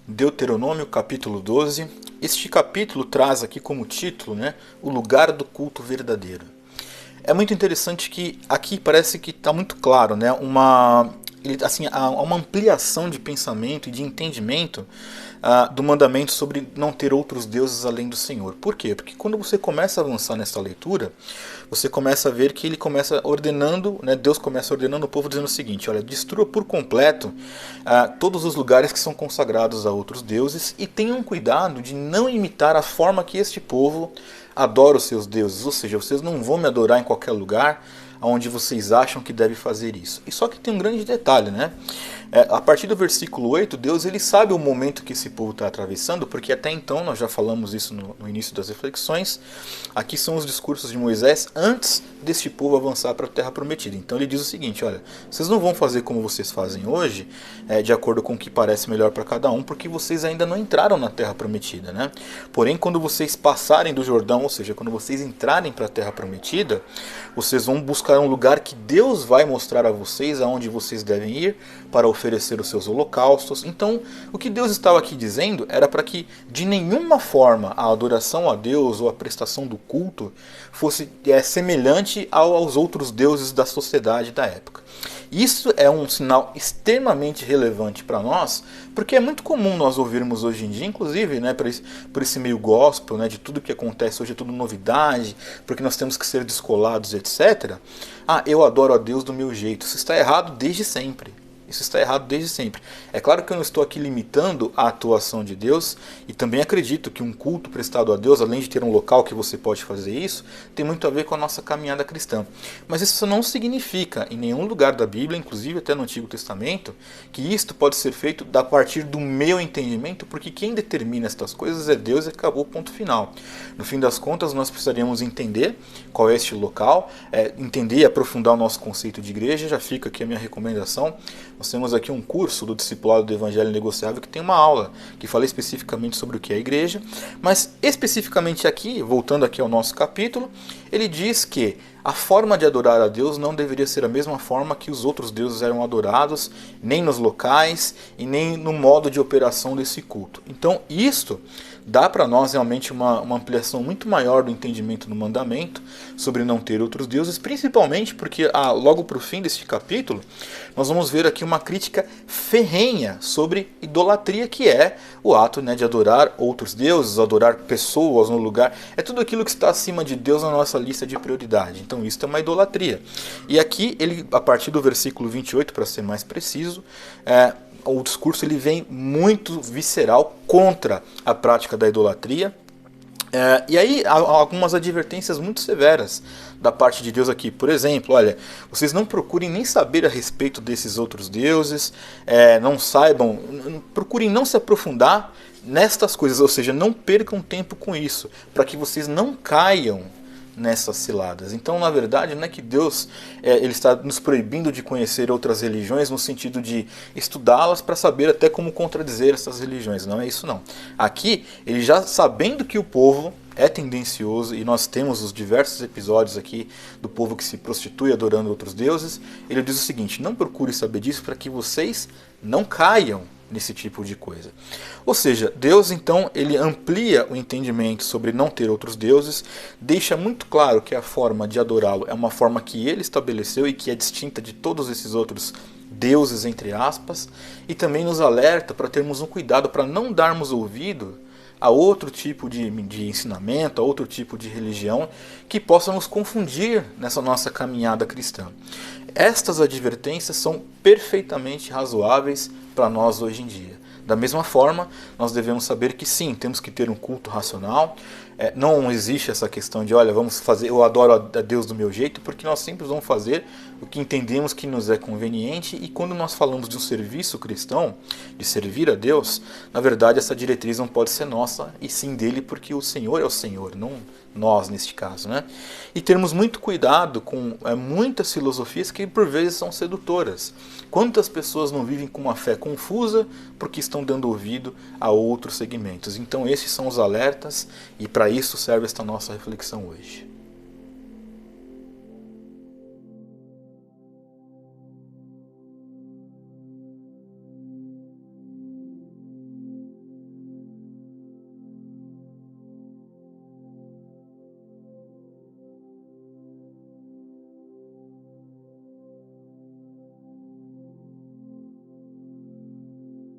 Deuteronômio capítulo 12. Este capítulo traz aqui como título, o lugar do culto verdadeiro. É muito interessante que aqui parece que está muito claro, há uma ampliação de pensamento e de entendimento do mandamento sobre não ter outros deuses além do Senhor. Por quê? Porque quando você começa a avançar nessa leitura, você começa a ver que ele começa ordenando, Deus começa ordenando o povo dizendo o seguinte: olha, destrua por completo todos os lugares que são consagrados a outros deuses e tenham cuidado de não imitar a forma que este povo adora os seus deuses. Ou seja, vocês não vão me adorar em qualquer lugar onde vocês acham que deve fazer isso. E só que tem um grande detalhe, a partir do versículo 8, Deus ele sabe o momento que esse povo está atravessando, porque até então, nós já falamos isso no início das reflexões, aqui são os discursos de Moisés antes deste povo avançar para a terra prometida. Então ele diz o seguinte: olha, vocês não vão fazer como vocês fazem hoje, de acordo com o que parece melhor para cada um, porque vocês ainda não entraram na terra prometida. Porém, quando vocês passarem do Jordão, ou seja, quando vocês entrarem para a terra prometida, vocês vão buscar um lugar que Deus vai mostrar a vocês aonde vocês devem ir para oferecer os seus holocaustos. Então, o que Deus estava aqui dizendo era para que de nenhuma forma a adoração a Deus ou a prestação do culto fosse semelhante aos outros deuses da sociedade da época. Isso é um sinal extremamente relevante para nós, porque é muito comum nós ouvirmos hoje em dia, inclusive por esse meio gospel, de tudo que acontece hoje é tudo novidade, porque nós temos que ser descolados, etc. Eu adoro a Deus do meu jeito. Isso está errado desde sempre. Isso está errado desde sempre. É claro que eu não estou aqui limitando a atuação de Deus, e também acredito que um culto prestado a Deus, além de ter um local que você pode fazer isso, tem muito a ver com a nossa caminhada cristã. Mas isso não significa, em nenhum lugar da Bíblia, inclusive até no Antigo Testamento, que isto pode ser feito a partir do meu entendimento, porque quem determina estas coisas é Deus e acabou, ponto final. No fim das contas, nós precisaríamos entender qual é este local, entender e aprofundar o nosso conceito de igreja. Já fica aqui a minha recomendação. Nós temos aqui um curso do Discipulado do Evangelho Negociável que tem uma aula que fala especificamente sobre o que é a igreja, mas especificamente aqui, voltando aqui ao nosso capítulo, ele diz que a forma de adorar a Deus não deveria ser a mesma forma que os outros deuses eram adorados, nem nos locais e nem no modo de operação desse culto. Então isto dá para nós realmente uma ampliação muito maior do entendimento do mandamento sobre não ter outros deuses, principalmente porque logo para o fim deste capítulo nós vamos ver aqui uma crítica ferrenha sobre idolatria, que é o ato de adorar outros deuses, adorar pessoas no lugar, é tudo aquilo que está acima de Deus na nossa lista de prioridade. Então isso é uma idolatria. E aqui, ele, a partir do versículo 28, para ser mais preciso, o discurso ele vem muito visceral contra a prática da idolatria. E aí há algumas advertências muito severas da parte de Deus aqui. Por exemplo, olha, vocês não procurem nem saber a respeito desses outros deuses, não saibam, procurem não se aprofundar nestas coisas, ou seja, não percam tempo com isso, para que vocês não caiam nessas ciladas. Então, na verdade, não é que Deus ele está nos proibindo de conhecer outras religiões no sentido de estudá-las para saber até como contradizer essas religiões. Não é isso não. Aqui, ele já sabendo que o povo é tendencioso, e nós temos os diversos episódios aqui do povo que se prostitui adorando outros deuses, ele diz o seguinte: não procure saber disso para que vocês não caiam nesse tipo de coisa. Ou seja, Deus então ele amplia o entendimento sobre não ter outros deuses, deixa muito claro que a forma de adorá-lo é uma forma que ele estabeleceu e que é distinta de todos esses outros deuses, entre aspas, e também nos alerta para termos um cuidado para não darmos ouvido a outro tipo de ensinamento, a outro tipo de religião que possa nos confundir nessa nossa caminhada cristã. Estas advertências são perfeitamente razoáveis para nós hoje em dia. Da mesma forma, nós devemos saber que sim, temos que ter um culto racional. Não existe essa questão de, olha, vamos fazer, eu adoro a Deus do meu jeito, porque nós sempre vamos fazer o que entendemos que nos é conveniente. E quando nós falamos de um serviço cristão, de servir a Deus, na verdade essa diretriz não pode ser nossa, e sim dele, porque o Senhor é o Senhor, não nós neste caso. E termos muito cuidado com muitas filosofias que por vezes são sedutoras. Quantas pessoas não vivem com uma fé confusa porque estão dando ouvido a outros segmentos? Então esses são os alertas, e para isso serve esta nossa reflexão hoje.